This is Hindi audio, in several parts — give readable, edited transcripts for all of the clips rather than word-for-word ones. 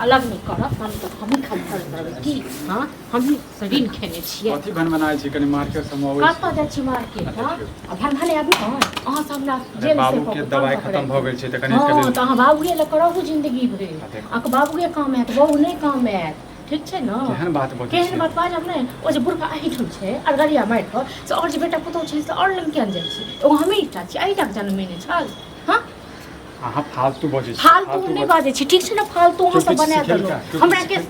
अलग नहीं करब हम तो हम ही खाली करबै की हां हम ही शरीर खेने छियै कथी भन बनाय छी कनी मार्केट से आबै कतऽ जाइ छी मार्केट हां भन भने आबी हां अहाँ सब ना जेल से बाबू के दवाई खत्म भ गेल छै त कनी हां त अहाँ बाबूए ल करहु जिंदगी भरि अहाँ बाबूए काम हैत बहू नहीं काम हैत ठीक छै न केहन बात बजै केहन बात बाजब नै ओ जे बुढ़बा अहिठुन छै अरगरिया मारि कऽ से और जे बेटा पुतौह छै से और लंग किया जाइ छै एगो हमे एकटा छी अहिठाक जन्मेने छल हां अहाँ फालतू बजै छी फालतू नहीं बाजै छी ठीक छै न फालतू अहाँ सब बना देलौ हमरा के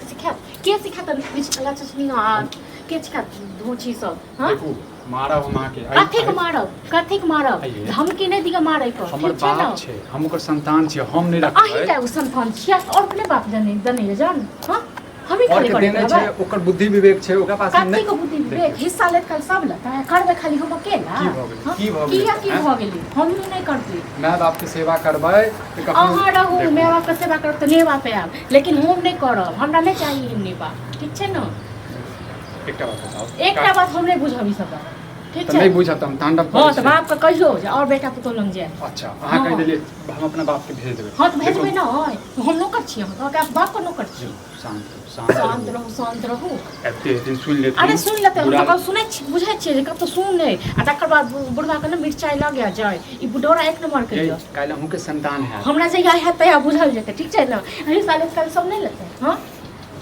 सिखात बीच कला चचनी हां के सिखात धोची सब हां देखू मारब हम आके कथी के मारब धमकी नहीं दिया मारै पर हमर बाप छै हम ओकर संतान छी हम नहीं रखबै अहि का संतान छिया और अपने बाप जने जान हां हम ही और के देने छै ओकर बुद्धि विवेक छै ओकरा पास नहीं को बुद्धि विवेक हिस्सा लेत कल सब लेता है करबे खाली हम अकेला की भ गेलै की भ गेलै हम नहीं करती माय बाप के सेवा करबै त कखनो अहाँ रहू माय बाप के सेवा करब त नेवा पे आब लेकिन हम नहीं करब हमरा नहीं चाहिए नेवा ठीक छै न एकटा बात हम नहीं बुझब ई सब ठीक छै नहीं बुझब त हम तांडव हां त बाप के कहियो जे और बेटा पुतौह लंग जाय अच्छा अहाँ कह देलिए हम अपना बाप के भेज देबै हां त भेजबै न हम नौकर छी हम त बाप के नौकर छी शांत रहू एते दिन सुन लेते अरे सुन लेते हम तो सुनै छी बुझै छी जे कब तो सुन ले आ तकर बाद बुढ़वा के न मिर्चाई लग गया जाय ई बुडोरा एक नंबर के काल्हि हमहू के संतान है हमरा जहिया है तया बुझल जेते ठीक छै न एही साल कल सब नहीं लेते हां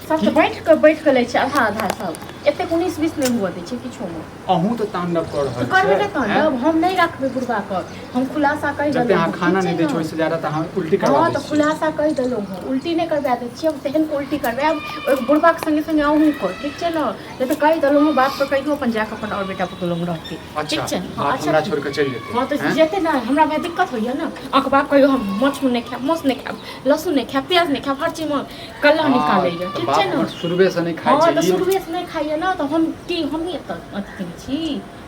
सब तो बैठ के ले छै आधा सब एते 19-20 नहीं हुआ दै छै किछो में अहू तो तांडव कर रहल छै करबे त तांडव हम नहीं रखबे बुढ़वा के हम खुलासा कहि देलौ जते अहाँ खाना नहीं दै छै ओइसे ज्यादा त हम उल्टी करबा दै छी हां तो खुलासा कहि देलौ उल्टी नहीं करबा दै छी हम तेहन उल्टी करबे अब बुढ़वा के संगे संगे अहू को ठीक छै न जे त कहि देलौ बात पर कहियो अपन जाके अपन और बेटा पुतौह लंग रहती ठीक छै हां हमरा छोड़ के चल जेते हां तो जेते ना हमरा में दिक्कत होइया न अक बाप कहियो हम मछ नहीं खाब मौस नहीं खाब लहसुन नहीं खाब प्याज नहीं खाब हर चीज में कल्ला निकालैया ठीक छै न शुरुए से नहीं खाइ छै हां तो शुरुए से नहीं खाइया न तो हम की हम ही अथी छी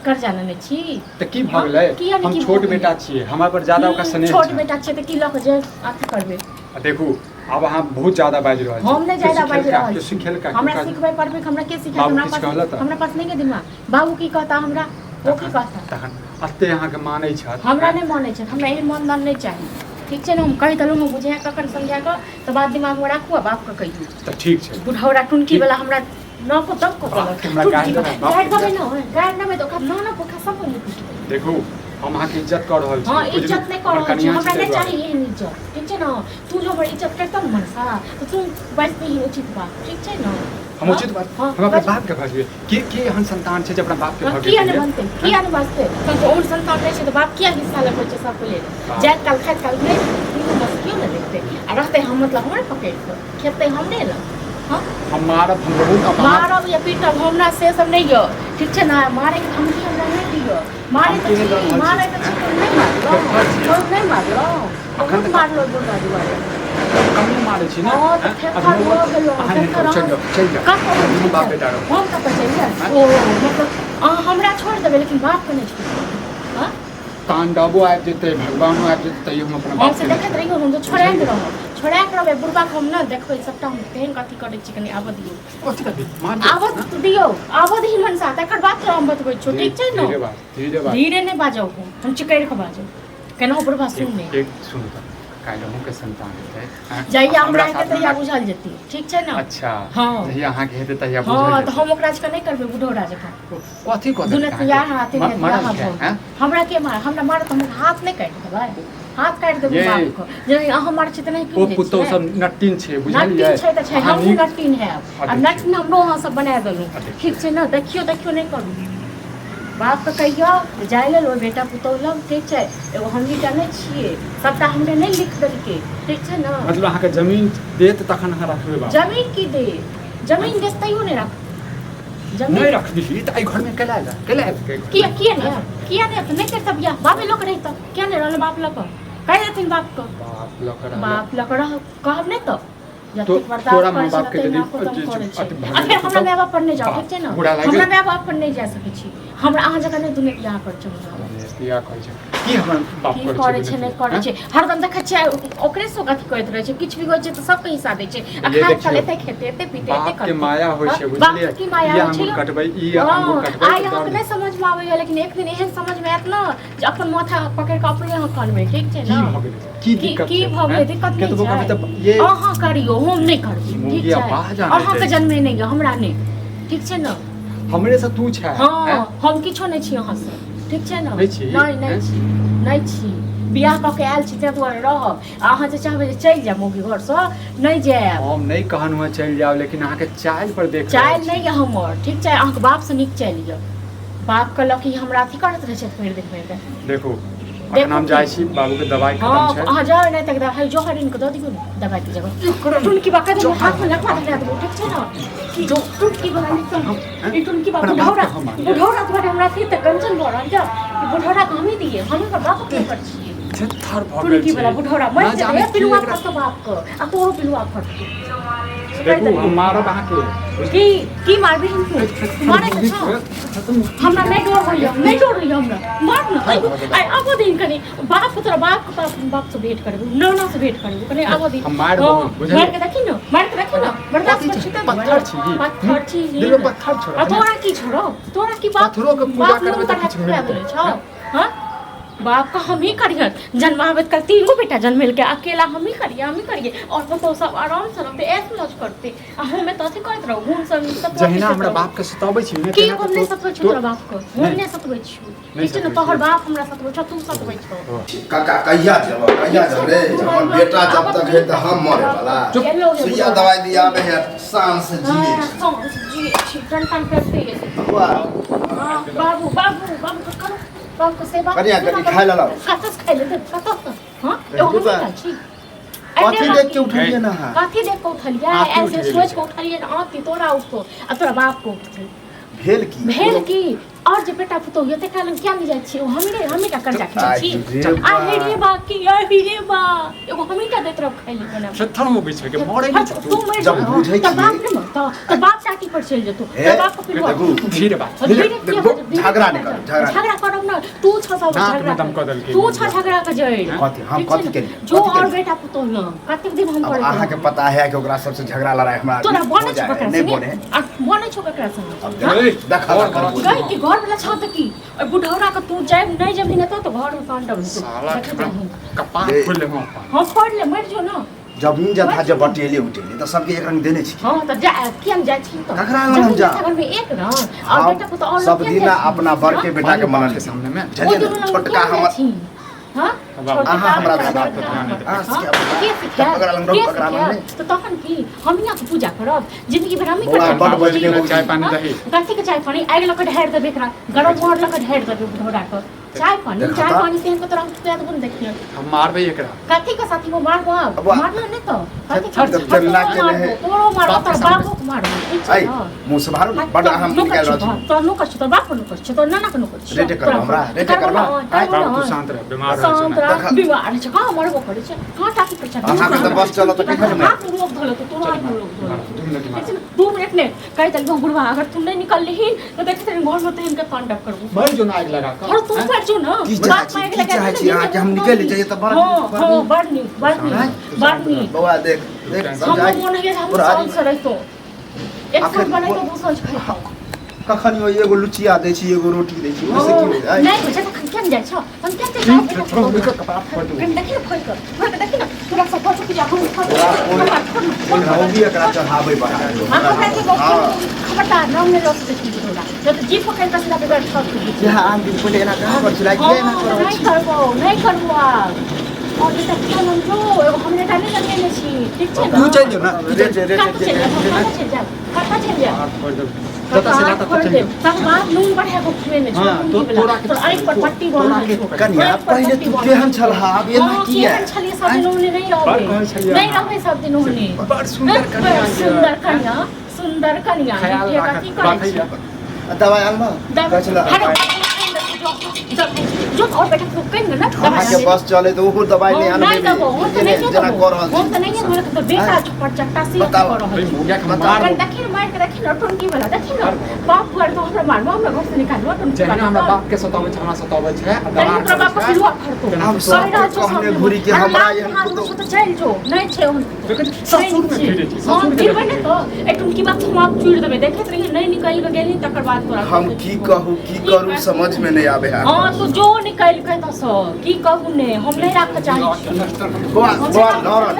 कर्जा लेने छी त की भ गेलै हम छोट बेटा छियै हमरा पर ज्यादा ओका स्नेह छोट बेटा छै त की ल के जे अथी करबे देखू अब अहाँ बहुत ज्यादा बाजि रहल छी हम नहीं ज्यादा बाजि रहल छी सिखेल का हमरा सिखबै पड़बे हमरा के सिखा हमरा पास नहीं के दिमाग बाबू की कहता हमरा ओ की कहता तखन अते अहाँ के मानै छ हमरा नहीं मानै छै हमरा एहन मनदान नहीं चाहिए ठीक छै न हम कहि देलहुँ हम बुझे कखन समझा कऽ तऽ बात दिमाग में राखू आ बाप के कहियो त ठीक छै बुढ़ौरा टुनकी वाला हमरा न को तब को गाइड देबै न गाइड देबै तो ना ना पोखा सब देखू हम अहाँ के इज्जत कर रहल छी हां इज्जत नहीं कर रहल छी हमरा नहीं चाहिए एहन इज्जत ठीक छै न तू जो बड़ी इज्जत करता न मनसा तो तू बजते ही उचित बात ठीक छै न हम उचित बात हम अपने बाप के भजबे के एहन संतान छै जे अपना बाप के भजबे किया नहीं बनते किया नहीं बसते तो और संतान नहीं छै तो बाप किया हिस्सा ले छै सब ले जात काल खात काल नहीं बस क्यों नहीं देखते आ रहते हम मतलब हमरे पकड़ के खेते हमरे ल हम मारब हम बहुत मारब या पीटब हमरा से सब नहीं हो ठीक छै ना मारे के धमकी हमरा नहीं दियो मारे के नहीं मारलो अखन मारलो दुर्गा दुआरे कम मारे छी ना हां त फेफा हो गेलो चल जा हम बाप बेटा रहो हम कत चल जा ओ मतलब हमरा छोड़ देबे लेकिन बाप के नहीं छोड़ हां तांडवो आबि जेतै भगवानो आबि जेतै तैयो हम अपना बाप से देखैत रहियो हम तो छोड़ा के रहबे बुढ़बा के हम न देखबै सबटा हम केहन कथी करै छी कनी आबऽ दियौ कथी कथी मार आबऽ दियौ आबऽ दी मनसा तकर बाद हम बतबै छी ठीक छै न धीरे नहीं बाजौ हम चिकैर के बाजौ केना बुढ़बा सुन ले एक सुन त काल्हि के संतान हेतै जहिया हमरा के तहिया बुझल जेतै ठीक छै न अच्छा हां जहिया अहाँ के हेतै तहिया बुझल जेतै हां त हम ओकरा के नहीं करबै बुढ़ौरा जकां कथी कथी दुनत यार हाथे में हमरा के मार हमरा मार त हम हाथ नहीं काट देबै हाथ काट देबै बाप को जे अहाँ मार छी त नहीं ओ पुतौ सब नट्टिन छै बुझलियै नट्टिन छै त छै हम नट्टिन है आ नट्टिन हमरो अहाँ सब बना देलु ठीक छै न देखियो नहीं करू बाप के कहियो जाय ले लो बेटा पुतौह लग ठीक छै एगो हम ही जानै छियै सबटा हमरे नहीं लिख देलकै ठीक छै न मतलब अहाँ के जमीन देत तखन अहाँ रखबै बाप जमीन की दे जमीन देतैयो नहीं रख जमीन नहीं रख दी त आई घर में केला किया नहीं करता बियाह बापे लोग रहता क्या नहीं रहल बाप लग कह देथिन बाप को बाप लग कहब नहीं तो तोरा माँ बाप के फिर हमरा माय बाप पर नहीं जाओ ठीक छै न हमरा माय बाप पर नहीं जा सकै छी हमरा अहाँ जगह नहीं दुनिया बियाह कर या कहै छै की हमर बाप की करे छै नहीं करे छै हरदम देखै छै ओकरे से अथी करैत रहे छै किछ भी होइ छै त सब के हिस्सा दै छै आ खाय खा लेते खेते एते पीते एते बाप के माया होइ छै बुझलियै की माया ई होइ छै अंगूर कटबै ई अंगूर कटबै आइ अहाँ के नहीं समझ में आबै लेकिन एक दिन एहन समझ में आयत ना जे अपन माथा पकड़ के अपने अहाँ कानबै ठीक छै की ना भ गेलै की दिक्कत की भ गेलै दिक्कत नहीं केतबो कहबै छै त ये अहाँ करियो हम नहीं करबै ठीक मुगिया छै बाह जाने अहाँ के छै। जन्मे नहीं हमरा नहीं ठीक छै ना हमरे से तू छै हाँ हम किछो नहीं छी अहाँ से ठीक छै ना नहीं छी? नहीं छी नहीं छी बियाह कऽ के आयल छी ताहि दुआरे रहब अहाँ जे चाहबै जे चलि जायब मौगी घर से नहीं जायब हम नहीं कहनु है चल जाओ लेकिन अहाँ के चाल पर देख चालि नहीं यऽ हमर ठीक छै अहाँके बाप से नीक चालि यऽ बाप कहलक कि हमरा अथी करैत रहै छै फेर देखबै के देखो अखन हम जाइ छी बाबू के दवाई खत्म हाँ छै अहाँ जाओ नहीं तक दवाई जो हरिन के दऽ दियौ ने दवाई के जगह टुनकी बाका दे हाथ में लगवा दे देबो ठीक छै ना जो टुनकी बाका निकल ई टुनकी बाका बुढ़ौरा तुम्हारे हमरा थी त कंचन भऽ रहल जा ई बुढ़ौरा के हमें दिए हमें का बाप के कर छिए थर भ गेल टुनकी छै वाला बुढ़ौरा ना मर जाने जाए की पिलुआ एकरा- का बाप को आ तोरो पिलुआ फट देखू हम मारब अहाँ के की मारबी हमको मारे के छौ हमरा नहीं डर होइए नहीं डर होइए हमरा मार ना आई आबो दिन कनी बाप तोरा बाप के पास बाप से भेंट करबो नौना से भेंट करबो कनी आबो दिन हम मार देबो, बुझलियै? मार के देखी न मार के देखी न बर्दाश्त कर छिता पत्थर छी। पत्थर छी दिल में पत्थर छोड़ो। आ तोरा की छोड़ो तोरा की बाप पत्थरों के पूजा बाप करबै लोग त किछ पूरा मिलतै। भेलै छौ हां बाप का हम ही करिए जन्मावत कल 3 गो बेटा जन्मेल के अकेला हम ही करिए और तो सब आराम से रहते ऐसे मौज करते आ हमें तो अथी करत रहो घूम सब जहिना हमरा बाप के सताबै छी ने की तेना हम तऽ नहीं तो- सतबै छु तो- तोरा बाप को हम नहीं सतबै छु ठीक छै न तोहर बाप हमरा सतबै छ तू सतबै छ काका कहिया जब रे हमर बेटा जब तक है त हम मरे वाला सुइया दवाई दिया में है शान से जिए जी छी टन करते वाह बाबू बाबू बाबू करो बाबू को सेवा कनिया कनी खाइ ला लाओ कतस खाइ ले कतस हां एगो हम खाइ छी कथी देख के उठलिए ना हां कथी देख के उठलिए आती ऐसे उठलिए। सोच के उठलिए ना आती तोरा उसको आ तोरा बाप को भेल की और जे बेटा पुतो ये तेकरा लग क्या ले जाइ छी हमी का कर्जा खै छी आ रे बा की रे बा एगो हमी का देत रह खाइ ले बना पत्थर में बीच में के मरे नहीं छ तू मर जब बुझै त बाप छियै। ने मर त बाप चाटी पर चल जतो त बाप को पिलवा देखू धीरे बात झगड़ा नहीं कर झगड़ा करब ना तू छ सब नाक में झगड़ा दम कऽ देलकै। तू छ झगड़ा के जड़ कथी हम कथी केलिए जो और बेटा पुतो न कतेक दिन हम अब करे अहाँ के पता है कि ओकरा सबसे झगड़ा लड़ाई हमरा तोरा हो बने छ जाए, ककरा नहीं से बने आ बने छ ककरा से अब हाँ? देखा गई कि घर वाला छ त की और बुढ़ौरा के तू जाय नहीं जब न तो घर में कांड साला हो कपाट खोल ले हम हम फोड़ ले मर जो ना जमीन जथा जब बटेले उठेले तो सबके एक रंग देने छी हां त जा किया जाय छी तो ककरा लग हम जा? घर में एक ना और बेटा पुतो और सब दिन अपना बर के बेटा के मनन के सामने में चलिए ना छोटका हमर हां अहाँ हमरा बात पर ध्यान दे। तो तखन की हम यहाँ के पूजा करब जिंदगी भर हम ही बौआ, बड बज गेल। करब चाय पानी दही कथी के चाय पानी आगि लऽ के ढारि देबै एकरा गरम मोहर लऽ के ढारि देबै बुढ़ौरा के चाय पानी देखा चाय तऽ? पानी से इनको तोरा पैद बन देखिए हम मारबै एकरा कथी के साथी वो मारबो अब मारना नहीं तो कथी थर थर चलना के रहे। तोरो मारबो बाप के तोर सामने। बाबू के मारबो ठीक छै आई ना? मुंह से बाहर बड हम निकाल रहल छी तो नुकर छ तो बाप को नुकर छ तो नाना को नुकर छ रेटे करबा हमरा, रेटे करबा। बाप तू शांत रह बीमार रह शांत छै रह बीमार छ कहाँ मरबो करे छ कहाँ टाकी पर छ अहाँ के तो बस चलो तो कखन में हाथ रोक धलो तो तोरा हाथ रोक धलो 2 मिनट मार 2 मिनट ने कह चल बुढ़वा अगर तुम नहीं निकल रही तो देखते तेरे घर में तो इनका कांड करबो मर जो ना आग लगा कर और तुम पर जो ना की चाहे छी अहाँ के हम निकल जाइए तो बड़ हां बड़ बौआ देख देख हम समझाई मन है हम और शांत से रहतो एक आखिर साथ बने तो दूसरा खाई कखन यो एगो लुचिया दै छी एगो रोटी दै छी ओसे की होय आई नहीं बच्चा तो क्या जाए छ हम क्या जाए थोड़ा उनका कपाट फोड़ दो कन देखी फोड़ कर देखी ना पूरा सब फोड़ के जा हम फोड़ रौदी एकरा चढ़ाबै बड़ा हम तो कहते बहुत खबरदार ना हमने लोग देखी थोड़ा जब जीप पकड़ कर सीधा बिगड़ सब कुछ यहाँ आन दिन पहिले एना कहाँ पर चलाई के ना करो नहीं करबो और बेटा क्या नाम जो एगो हमने डाले लगे छी ठीक छै तू चल जो ना रेट कता चल जा हाथ फोड़ दो जता से लाता चल जा तब बात नून बढ़े को खुए में हाँ, तोरा के- तो आंख पर पट्टी बांध कन्या पहिले तू केहन छलहा अब एना किया छलिए सब दिन उन्हें नहीं बड़ कहै छलियै नहीं अहाँ। रहे सब दिन उन्हें बड़ सुंदर कन्या ये। सुंदर कन्या ख्याल ये राखै कथी करै छी दवाई आनबा दवाई कहला हट जो और बेटा को कहेंगे ना अहाँ के बस चले तो वो दवाई नहीं आने नहीं दबो हम तो नहीं जना कर रहल हम तो नहीं हमरा तो बेटा पर चट्टा से बताओ। कर रहल मुर्गा के बताओ। मार देखिन मार के देखिन टोनकी वाला देखिन बाप घर तो हमरा मारवा हमरा घर से निकालवा टोनकी जहन वाला हमरा बाप के सतावे छै हमरा सतावे छै तेरे ओकरा बाप को सिलवा खरतो हम सब कहने घुरी के हमरा यहाँ तो तो चल जो नहीं छे हम ससुर में फिरे छी हां ससुर फिर बने तो ए टोनकी बात हम आप चूड़ देबे देखत रही नहीं निकाल के गेली तकर बाद तोरा हम की कहूँ की करूँ समझ में नहीं आवे है हां तो जो निकाल के त सो की कहू ने हम नहीं राख चाही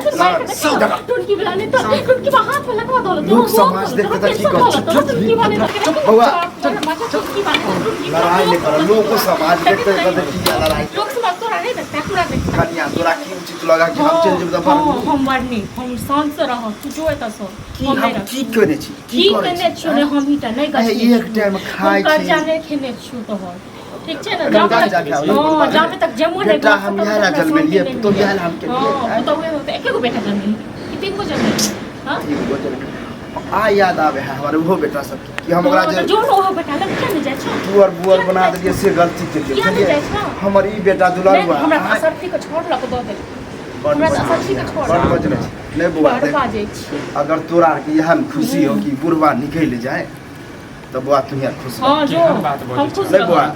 टोनकी वाला ने तो टोनकी में हाथ में लगवा दो लोग समाज देखते तो की कहू टोनकी वाले तो बउआ टोनकी वाला लड़ाई नहीं करो लोग को समाज देखते कहते की लड़ाई लोग समाज तोरा नहीं देखता पूरा देखता कन्या तोरा की उचित लगा कि हम चल जेब दफा हम मरनी हम शांत से रह तू जो एता सो हम की करे छी की कने छु ने हम हिटा नहीं गछ एक टाइम खाई कर छी जाने खेने छु तो हो ठीक छै ना गंगा जा के आओ। हां जामे तक जमो नहीं बेटा हम यहाँ ला जन्मे लिए तो यहाँ ला हम के लिए हां तो वे होते एक को बेटा जन्मे कितने को जन्मे हां आ याद आवे है हमारे वो बेटा सब कि हम ओकरा जो हो बेटा लग क्या नहीं जाय छ बुअर बुअर बना दिए से गलती के लिए किया नहीं जाय छ हमर ई बेटा दुलार हुआ हमरा असरती को छोड़ लक दो दे हमरा असरती को छोड़ बड़ बज नहीं बुआ बड़ बाजे छी अगर तोरा के यह में खुशी हो कि बुढ़वा निकल जाए तो बुआ तू यहाँ खुश हां जो बात बोली हम खुश नहीं बुआ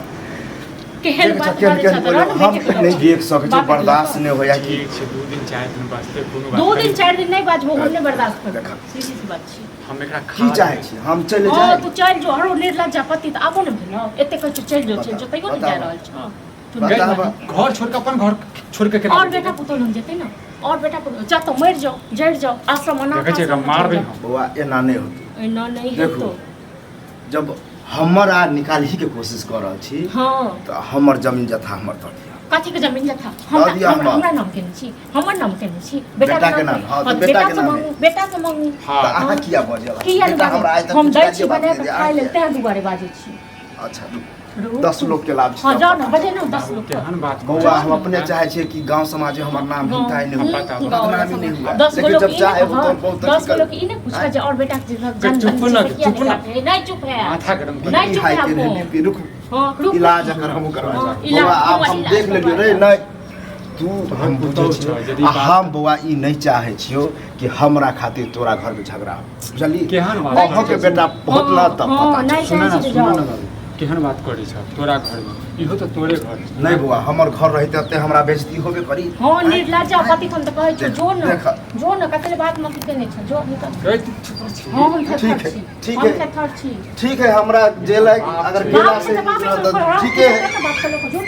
केहन बात केहन करे केहन छ हम नहीं देख सके छी बर्दाश्त नहीं होया कि ठीक छै 2 दिन 4 दिन वास्ते कोनो बात 2 दिन 4 दिन नहीं बाजबो हम नहीं बर्दाश्त कर देखा। सीधी सी बात छी हम एकरा की चाहे छी हम चले हां जाए तू चल जो हरो निर्लज्जा पति त आबो न भेल एते कह चल जो तैयो नहीं जा रहल छ तू बता नहीं बा। घर छोड़ के अपन घर छोड़ के केना और बेटा पुतौ लग जेते ना और बेटा पुतौ जा तो मर जाओ जड़ जाओ आश्रम मना देखे छै मार दे बुआ एना नहीं होती ना नहीं देखो तो जब हमर आ निकाल ही के कोशिश कर रहल छी हां तो हमर जमीन जथा हमर दऽ दिया काठी के जमीन था दऽ दिया हमरा नाम केने छी हमर नाम केने छी बेटा के नाम, हाँ, तो बेटा के नाम है। बेटा से मांगू हां तो अहाँ किया बजेला किया बेटा हमरा आइ तक हम कुछ दै काजे छी बात बना नहीं के दिया। खाइ लेल तें दुआरे बाजै छी अच्छा 10 लोग के लाभ हां छै जाओ ना बजे ना 10 लोग के केहन बात बउआ हम अपने चाहे छियै कि गांव समाज में हमर नाम हिताई नहीं हुआ बताओ। बदनामी नहीं हुआ 10 लेकिन लोग जब चाहे वो तो बहुत 10 लोग की ने पूछा जे और बेटा के जन चुप ना, चुप ना। नहीं चुप है माथा गरम कर नहीं चुप है हाई के आपको नहीं रुक हां रुक इलाज अगर हम करवा हाँ, जाए इलाज, बउआ आप हम हम इलाज देख लेलिए रे करवा नहीं तू हम बताओ बुझै छ, यदि छी बात- हम बउआ ई नहीं चाहे छियो कि हमरा खातिर तोरा घर में झगड़ा हो बुझली केहन बात अहाँ के बेटा बहुत ना तब हां पता नहीं सुन ना चाहे सुन ना जाओ बाबू केहन बात करै छ तोरा घर में इहो तो तोरे घर छै। नहीं बुआ हमर घर रहते ते हमरा बेइज्जती होबे करी हां निर्लज्जा पति हम त कहै छी जो न देख। जो न कतले बात मत केने छ जो निकल गए तू चुप छी हां हम ठीक थर है, छी ठीक हम है। थर छी ठीक है हमरा जेल अगर गेला से ठीक है बात कर लो जो